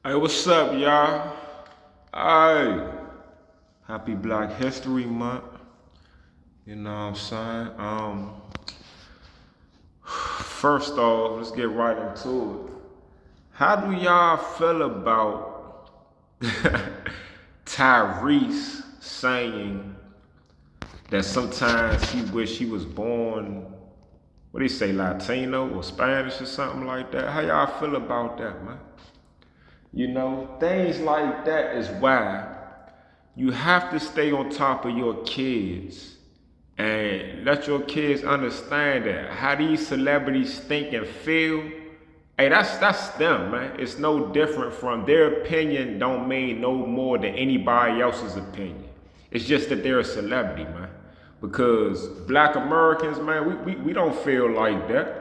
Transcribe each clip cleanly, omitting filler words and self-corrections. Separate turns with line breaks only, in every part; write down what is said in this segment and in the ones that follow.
Hey, what's up, y'all? Hey, happy Black History Month. You know what I'm saying? First off, let's get right into it. How do y'all feel about Tyrese saying that sometimes he wish he was born, what do you say, Latino or Spanish or something like that? How y'all feel about that, man? You know, things like that is why you have to stay on top of your kids and let your kids understand that how these celebrities think and feel. Hey, that's them, man. It's no different from their opinion. Don't mean no more than anybody else's opinion. It's just that they're a celebrity, man. Because Black Americans, man, we don't feel like that.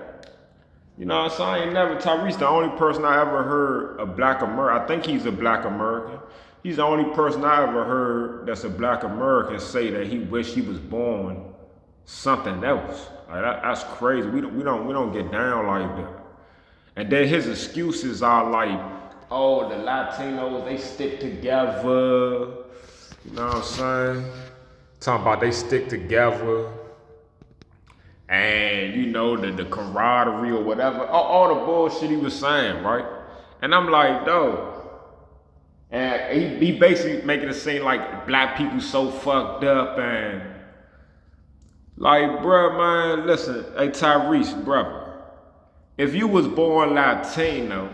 You know what I'm saying? I ain't never, Tyrese, the only person I ever heard a Black American, I think he's a Black American. He's the only person I ever heard that's a Black American say that he wished he was born something else. Like that's crazy. We don't get down like that. And then his excuses are like, oh, the Latinos, they stick together. You know what I'm saying? Talking about they stick together. And you know, the camaraderie or whatever, all the bullshit he was saying, right? And I'm like, though, and he basically making it seem like black people so fucked up and like, bruh, man, listen, hey Tyrese, brother, if you was born Latino,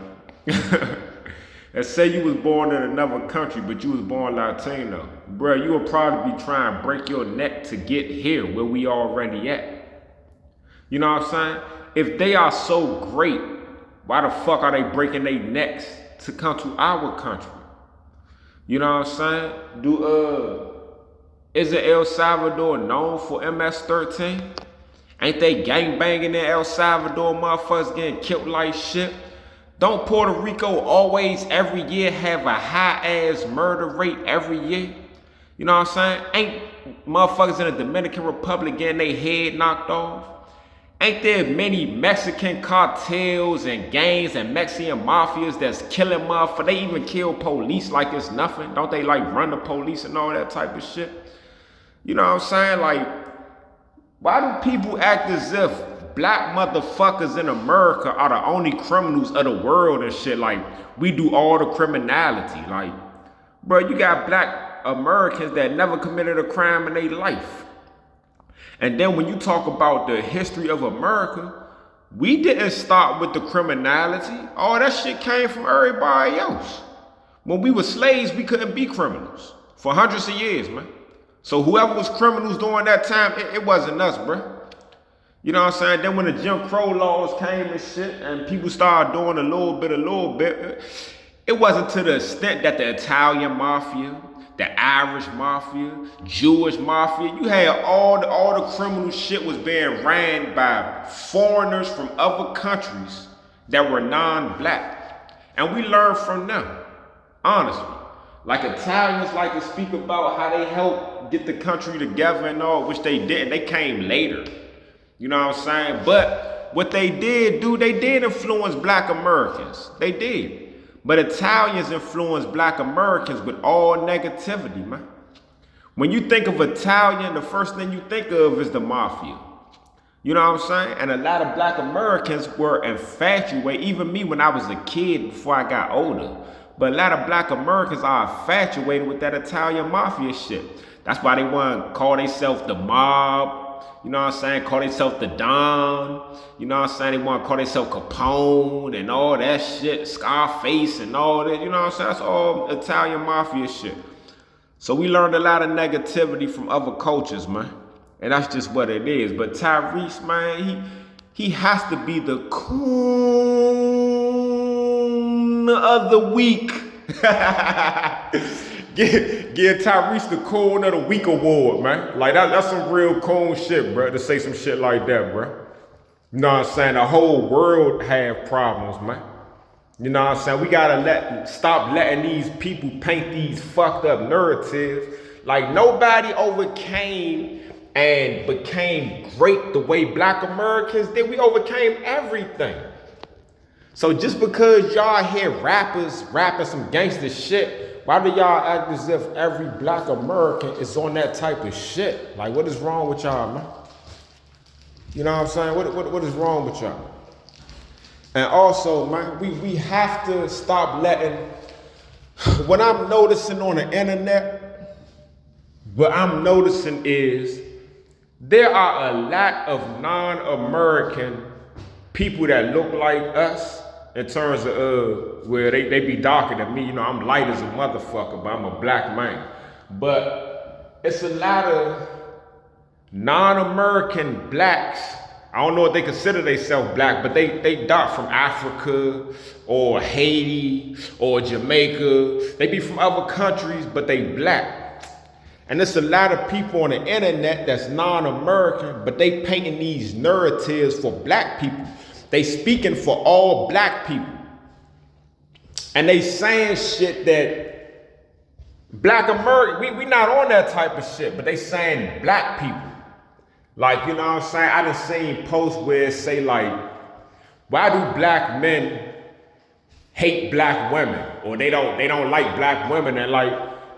and say you was born in another country, but you was born Latino, bruh, you would probably be trying to break your neck to get here where we already at. You know what I'm saying? If they are so great, why the fuck are they breaking their necks to come to our country? You know what I'm saying? Is it El Salvador known for MS-13? Ain't they gangbanging in El Salvador, motherfuckers getting killed like shit? Don't Puerto Rico always every year have a high ass murder rate every year? You know what I'm saying? Ain't motherfuckers in the Dominican Republic getting their head knocked off? Ain't there many Mexican cartels and gangs and Mexican mafias that's killing motherfuckers? They even kill police like it's nothing. Don't they like run the police and all that type of shit? You know what I'm saying? Like, why do people act as if black motherfuckers in America are the only criminals of the world and shit? Like, we do all the criminality. Like, bro, you got black Americans that never committed a crime in their life. And then when you talk about the history of America, we didn't start with the criminality. All that shit came from everybody else. When we were slaves, we couldn't be criminals for hundreds of years, man. So whoever was criminals during that time, it wasn't us, bro. You know what I'm saying? Then when the Jim Crow laws came and shit, and people started doing a little bit, it wasn't to the extent that the Italian mafia, the Irish mafia, Jewish mafia, you had all the criminal shit was being ran by foreigners from other countries that were non-black. And we learned from them, honestly. Like Italians like to speak about how they helped get the country together and all, which they didn't. They came later. You know what I'm saying? But what they did do, they did influence black Americans. They did. But Italians influence black Americans with all negativity, man. When you think of Italian, the first thing you think of is the mafia. You know what I'm saying? And a lot of black Americans were infatuated, even me when I was a kid before I got older. But a lot of black Americans are infatuated with that Italian mafia shit. That's why they want to call themselves the mob. You know what I'm saying? Call themselves the Don. You know what I'm saying? They want to call themselves Capone and all that shit. Scarface and all that. You know what I'm saying? That's all Italian mafia shit. So we learned a lot of negativity from other cultures, man. And that's just what it is. But Tyrese, man, he has to be the coon of the week. Give Tyrese the Coon of the Week award, man. Like that's some real cool shit, bro, to say some shit like that, bro. You know what I'm saying? The whole world have problems, man. You know what I'm saying? We gotta stop letting these people paint these fucked up narratives. Like nobody overcame and became great the way black Americans did. We overcame everything. So just because y'all hear rappers rapping some gangster shit, why do y'all act as if every black American is on that type of shit? Like, what is wrong with y'all, man? You know what I'm saying? What is wrong with y'all? And also, man, we have to stop letting, what I'm noticing on the internet, what I'm noticing is there are a lot of non-American people that look like us in terms of where they be darker than me. You know, I'm light as a motherfucker, but I'm a black man. But it's a lot of non-American blacks. I don't know if they consider themselves black, but they dark from Africa or Haiti or Jamaica. They be from other countries, but they black. And there's a lot of people on the internet that's non-American, but they painting these narratives for black people. They speaking for all black people. And they saying shit that black American, we not on that type of shit, but they saying black people. Like, you know what I'm saying? I done seen posts where it say like, why do black men hate black women? Or they don't like black women. And like,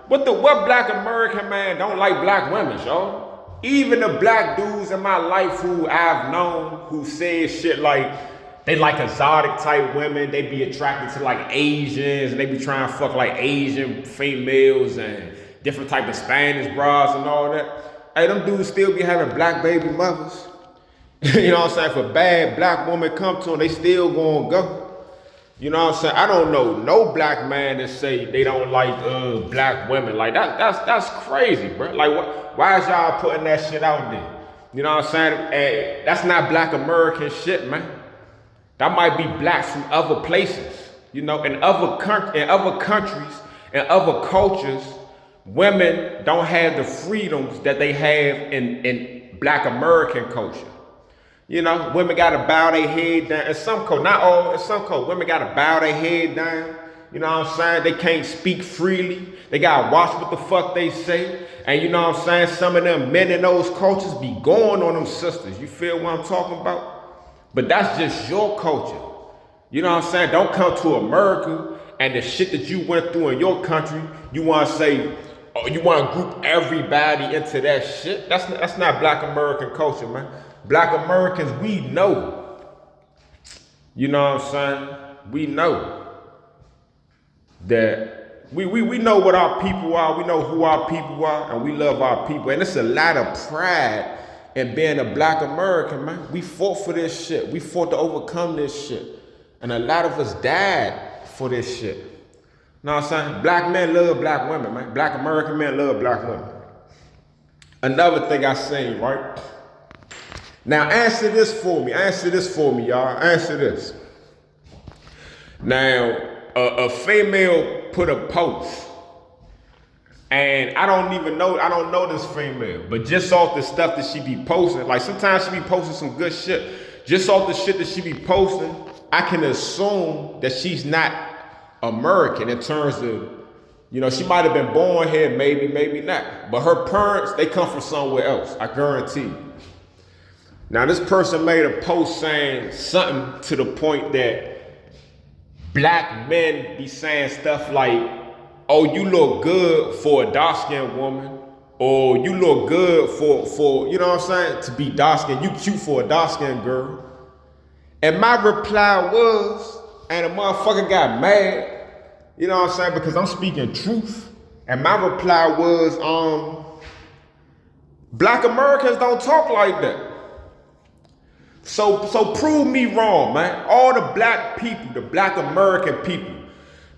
what black American man don't like black women, y'all? Even the black dudes in my life who I've known who say shit like they like exotic type women, they be attracted to like Asians, and they be trying to fuck like Asian females and different type of Spanish bras and all that. Hey, them dudes still be having black baby mothers. You know what I'm saying? If a bad black woman come to them, they still gonna go. You know what I'm saying? I don't know no black man that say they don't like black women. Like that's crazy, bro. Like why is y'all putting that shit out there? You know what I'm saying? Hey, that's not black American shit, man. That might be blacks from other places. You know, in other countries, in other cultures, women don't have the freedoms that they have in black American culture. You know, women gotta bow their head down. In some culture, not all, in some culture, women gotta bow their head down. You know what I'm saying? They can't speak freely. They gotta watch what the fuck they say. And you know what I'm saying? Some of them men in those cultures be going on them sisters. You feel what I'm talking about? But that's just your culture. You know what I'm saying? Don't come to America and the shit that you went through in your country, you wanna say, oh, you wanna group everybody into that shit? That's not black American culture, man. Black Americans, we know. You know what I'm saying? We know that we know what our people are, we know who our people are, and we love our people. And it's a lot of pride in being a black American, man. We fought for this shit. We fought to overcome this shit. And a lot of us died for this shit. You know what I'm saying? Black men love black women, man. Black American men love black women. Another thing I seen, right? Now answer this for me. Answer this for me, y'all. Answer this. Now, a female put a post, and I don't know this female, but just off the stuff that she be posting, like sometimes she be posting some good shit. Just off the shit that she be posting, I can assume that she's not American in terms of, you know, she might have been born here, maybe not. But her parents, they come from somewhere else, I guarantee you. Now, this person made a post saying something to the point that black men be saying stuff like, oh, you look good for a dark-skinned woman, or you look good for you know what I'm saying, to be dark-skinned, you cute for a dark-skinned girl. And my reply was, and the motherfucker got mad, you know what I'm saying, because I'm speaking truth. And my reply was, black Americans don't talk like that. So prove me wrong, man. All the black people, the black American people,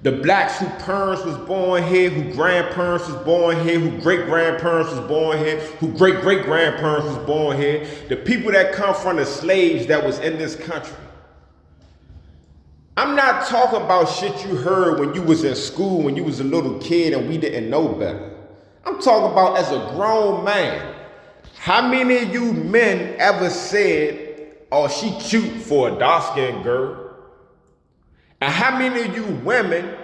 the blacks whose parents was born here, whose grandparents was born here, whose great-grandparents was born here, whose great-great-grandparents was born here, the people that come from the slaves that was in this country. I'm not talking about shit you heard when you was in school, when you was a little kid and we didn't know better. I'm talking about as a grown man. How many of you men ever said, oh, she cute for a dark-skinned girl? And how many of you women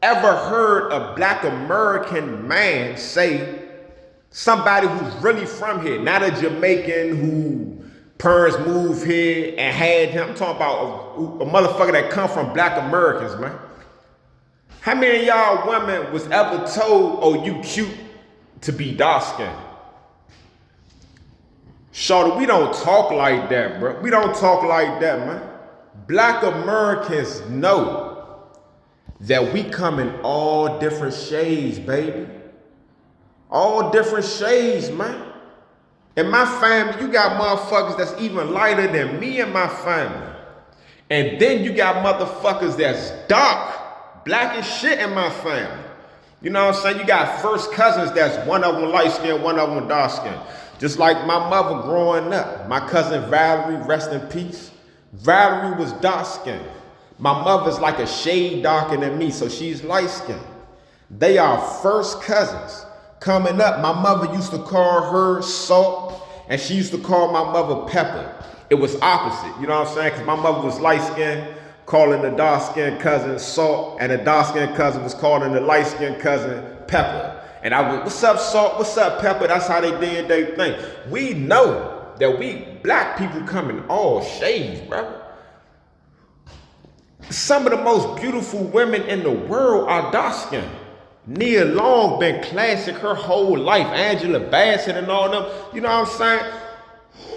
ever heard a black American man say, somebody who's really from here, not a Jamaican who parents moved here and had him. I'm talking about a motherfucker that come from black Americans, man. How many of y'all women was ever told, oh, you cute to be dark-skinned? Shorty, we don't talk like that, bro. We don't talk like that, man. Black Americans know that we come in all different shades, baby. All different shades, man. In my family, you got motherfuckers that's even lighter than me and my family. And then you got motherfuckers that's dark, black as shit in my family. You know what I'm saying? You got first cousins that's one of them light skinned, one of them dark skinned. Just like my mother growing up. My cousin Valerie, rest in peace. Valerie was dark skinned. My mother's like a shade darker than me, so she's light skinned. They are first cousins. Coming up, my mother used to call her Salt, and she used to call my mother Pepper. It was opposite, you know what I'm saying? Because my mother was light-skinned, calling the dark-skinned cousin Salt, and the dark-skinned cousin was calling the light-skinned cousin Pepper. And I was, what's up, Salt? What's up, Pepper? That's how they did their thing. We know that we black people come in all shades, bro. Some of the most beautiful women in the world are dark-skinned. Nia Long been classic her whole life. Angela Bassett and all them. You know what I'm saying?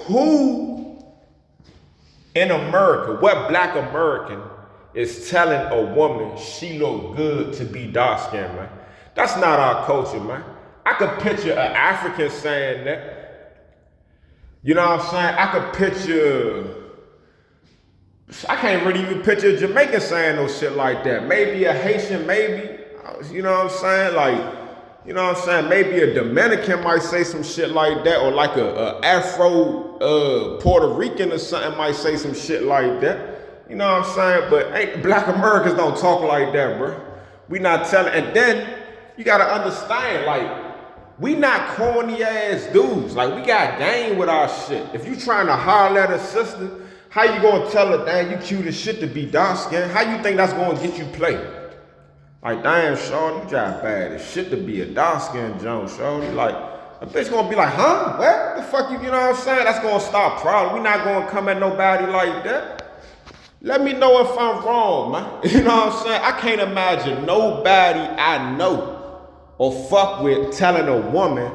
Who in America, what black American is telling a woman she look good to be dark skinned, man? That's not our culture, man. I could picture an African saying that. You know what I'm saying? I could picture, I can't really even picture a Jamaican saying no shit like that. Maybe a Haitian, maybe. You know what I'm saying? Like, you know what I'm saying? Maybe a Dominican might say some shit like that, or like a Afro Puerto Rican or something might say some shit like that. You know what I'm saying? But black Americans don't talk like that, bro. We not telling. And then you gotta understand, like, we not corny ass dudes. Like, we got game with our shit. If you trying to holler at a sister, how you gonna tell her, damn, you cute as shit to be dark skinned? How you think that's gonna get you played? Like, damn, shorty, you just bad as shit to be a dark-skinned Jones, shorty. Like, a bitch gonna be like, huh? What the fuck you know what I'm saying? That's gonna stop problem. We not gonna come at nobody like that. Let me know if I'm wrong, man. You know what I'm saying? I can't imagine nobody I know or fuck with telling a woman,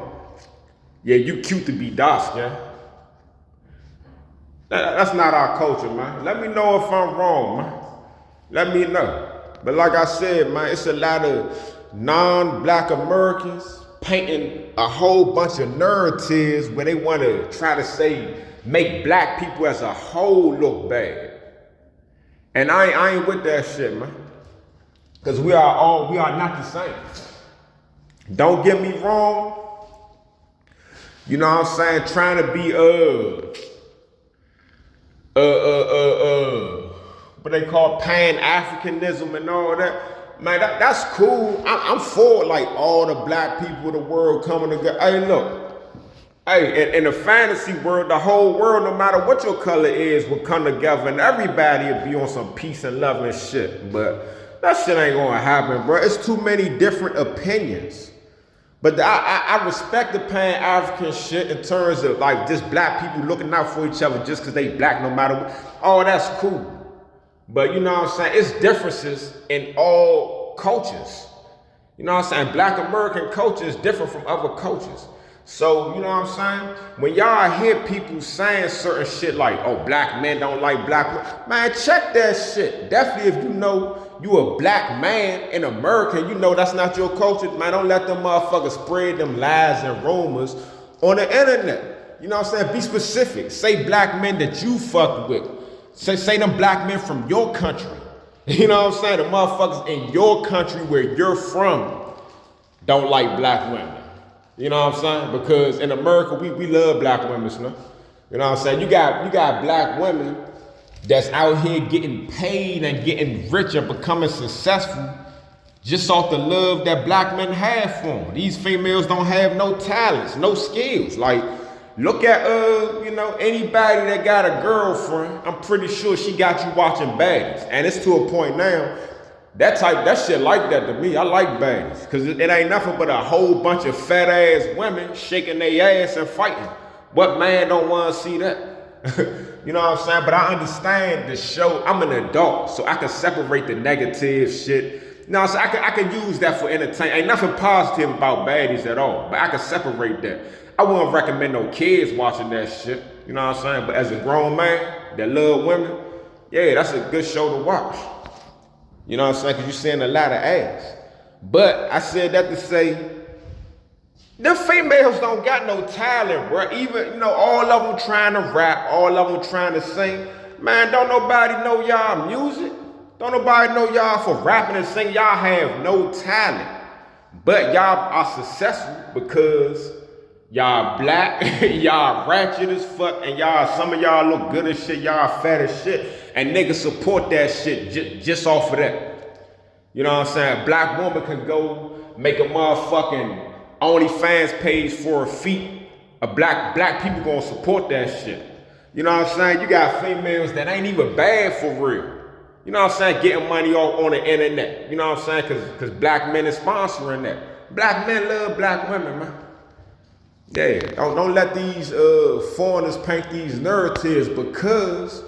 yeah, you cute to be dark-skinned. That's not our culture, man. Let me know if I'm wrong, man. Let me know. But like I said, man, it's a lot of non-black Americans painting a whole bunch of narratives where they want to try to say, make black people as a whole look bad. And I ain't with that shit, man. Because we are not the same. Don't get me wrong. You know what I'm saying? Trying to be, what they call Pan-Africanism and all that. Man, that's cool. I'm for like all the black people of the world coming together. Hey, look. Hey, in the fantasy world, the whole world, no matter what your color is, will come together and everybody will be on some peace and love and shit. But that shit ain't gonna happen, bro. It's too many different opinions. But I respect the Pan-African shit in terms of like just black people looking out for each other just because they black no matter what. Oh, that's cool. But you know what I'm saying? It's differences in all cultures. You know what I'm saying? Black American culture is different from other cultures. So, you know what I'm saying? When y'all hear people saying certain shit like, oh, black men don't like black men, man, check that shit. Definitely if you know you a black man in America, you know that's not your culture, man, don't let them motherfuckers spread them lies and rumors on the internet. You know what I'm saying? Be specific. Say black men that you fucked with. Say them black men from your country. You know what I'm saying? The motherfuckers in your country where you're from don't like black women. You know what I'm saying? Because in America, we love black women, you know? You know what I'm saying? You got black women that's out here getting paid and getting rich and becoming successful just off the love that black men have for them. These females don't have no talents, no skills. Like, look at, anybody that got a girlfriend, I'm pretty sure she got you watching baddies. And it's to a point now, that shit like that to me. I like baddies. Because it ain't nothing but a whole bunch of fat ass women shaking their ass and fighting. What man don't want to see that? You know what I'm saying? But I understand the show. I'm an adult, so I can separate the negative shit. You know what I'm saying? I can use that for entertainment. Ain't nothing positive about baddies at all, but I can separate that. I wouldn't recommend no kids watching that shit. You know what I'm saying? But as a grown man that love women, yeah, that's a good show to watch. You know what I'm saying? Because you're seeing a lot of ass. But I said that to say, them females don't got no talent, bro. Even, all of them trying to rap, all of them trying to sing. Man, don't nobody know y'all music. Don't nobody know y'all for rapping and singing. Y'all have no talent. But y'all are successful because y'all black, y'all ratchet as fuck, and some of y'all look good as shit, y'all fat as shit. And niggas support that shit just off of that. You know what I'm saying? A black woman can go make a motherfucking OnlyFans page for her feet. A black people gonna support that shit. You know what I'm saying? You got females that ain't even bad for real. You know what I'm saying? Getting money off on the internet. You know what I'm saying? Cause black men is sponsoring that. Black men love black women, man. Yeah, don't let these foreigners paint these narratives, because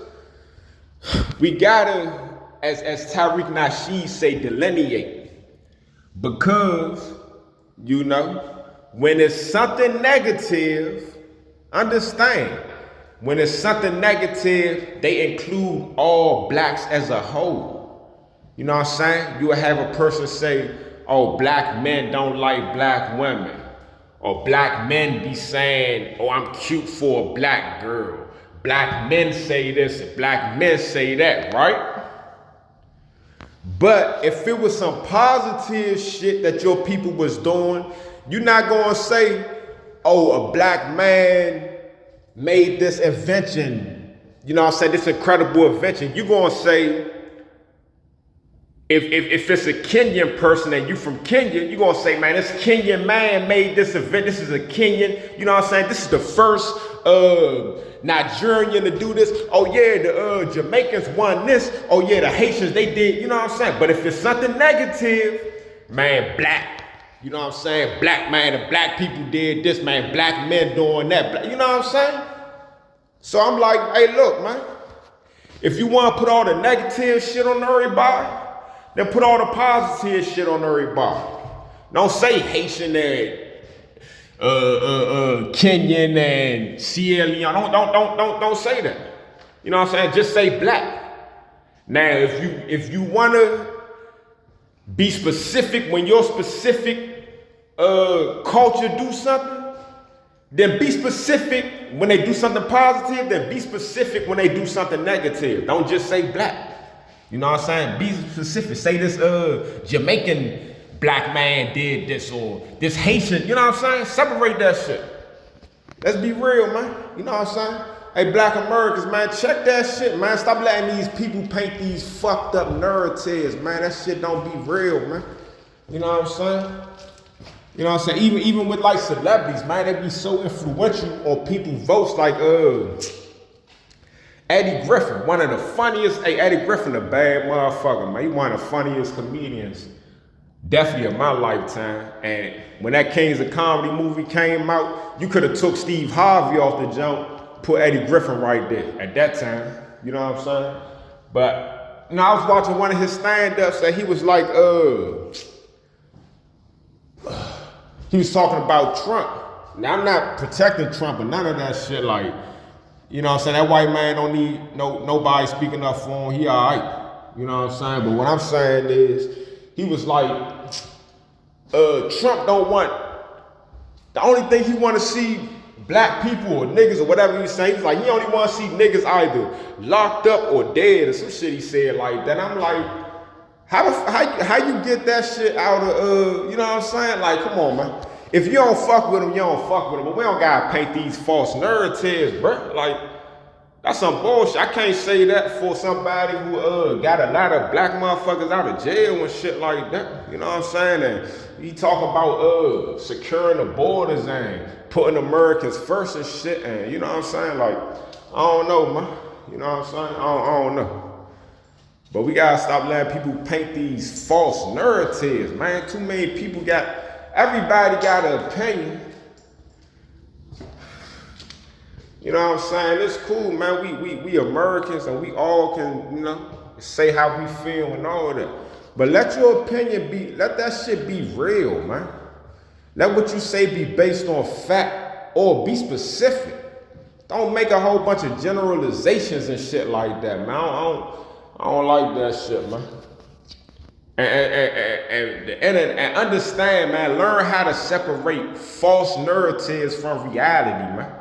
we gotta, as Tariq Nasheed say, delineate. Because, when it's something negative, understand, when it's something negative, they include all blacks as a whole. You know what I'm saying? You will have a person say, oh, black men don't like black women. Or black men be saying, oh, I'm cute for a black girl. Black men say this and black men say that, right? But if it was some positive shit that your people was doing, you're not gonna say, oh, a black man made this invention. You know what I'm saying? This incredible invention. You're gonna say, if it's a Kenyan person and you from Kenya, you're gonna say, man, this Kenyan man made this event. This is a Kenyan, you know what I'm saying? This is the first Nigerian to do this. Oh yeah, the Jamaicans won this. Oh yeah, the Haitians, they did, you know what I'm saying? But if it's something negative, man, black, you know what I'm saying? Black man, the black people did this, man, black men doing that, you know what I'm saying? So I'm like, hey, look, man, if you want to put all the negative shit on everybody, then put all the positive shit on everybody. Don't say Haitian and Kenyan and Sierra Leone. Don't say that. You know what I'm saying? Just say black. Now, if you wanna be specific when your specific culture do something, then be specific when they do something positive. Then be specific when they do something negative. Don't just say black. You know what I'm saying? Be specific. Say this Jamaican black man did this, or this Haitian, you know what I'm saying? Separate that shit. Let's be real, man. You know what I'm saying? Hey, black Americans, man, check that shit, man. Stop letting these people paint these fucked up narratives, man. That shit don't be real, man. You know what I'm saying? You know what I'm saying? Even with like celebrities, man, they be so influential on people's votes, like Eddie Griffin, one of the funniest. Hey, Eddie Griffin, a bad motherfucker, man. He one of the funniest comedians, definitely of my lifetime. And when that Kings of Comedy movie came out, you could have took Steve Harvey off the jump, put Eddie Griffin right there at that time. You know what I'm saying? But I was watching one of his stand-ups and he was like, he was talking about Trump. Now, I'm not protecting Trump or none of that shit, like, you know what I'm saying? That white man don't need nobody speaking up for him. He all right. You know what I'm saying? But what I'm saying is, he was like, Trump don't want, the only thing he want to see black people or niggas or whatever he's saying, he's like, he only want to see niggas either locked up or dead or some shit he said like that. I'm like, how you get that shit out of, you know what I'm saying? Like, come on, man. If you don't fuck with them, you don't fuck with them. But we don't gotta paint these false narratives, bro. Like, that's some bullshit. I can't say that for somebody who got a lot of black motherfuckers out of jail and shit like that. You know what I'm saying? And he talk about securing the borders and putting Americans first and shit. And you know what I'm saying? Like, I don't know, man. You know what I'm saying? I don't know. But we gotta stop letting people paint these false narratives, man. Too many people everybody got an opinion. You know what I'm saying? It's cool, man. We Americans and we all can, say how we feel and all that. But let your opinion let that shit be real, man. Let what you say be based on fact or be specific. Don't make a whole bunch of generalizations and shit like that, man. I don't like that shit, man. And understand, man, learn how to separate false narratives from reality, man.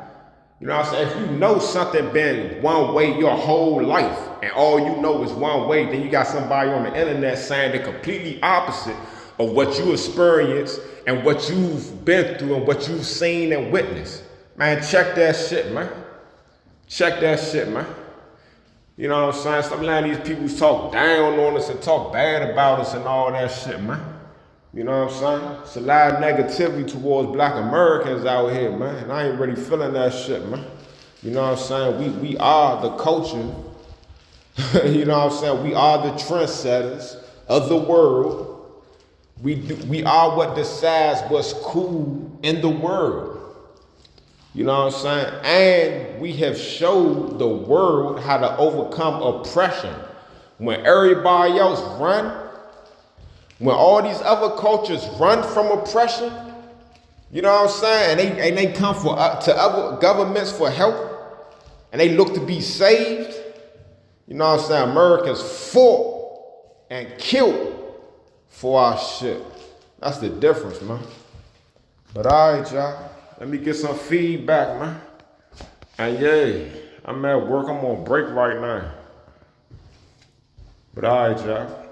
You know what I'm saying? If you know something been one way your whole life and all you know is one way, then you got somebody on the internet saying the completely opposite of what you experienced and what you've been through and what you've seen and witnessed. Man, check that shit, man. Check that shit, man. You know what I'm saying? Stop letting these people talk down on us and talk bad about us and all that shit, man. You know what I'm saying? It's a lot of negativity towards black Americans out here, man. And I ain't really feeling that shit, man. You know what I'm saying? We are the culture. You know what I'm saying? We are the trendsetters of the world. We are what decides what's cool in the world. You know what I'm saying? And we have showed the world how to overcome oppression. When everybody else run, when all these other cultures run from oppression, you know what I'm saying? And they come to other governments for help, and they look to be saved. You know what I'm saying? Americans fought and killed for our shit. That's the difference, man. But all right, y'all. Let me get some feedback, man. And yeah, I'm at work. I'm on break right now. But all right, y'all.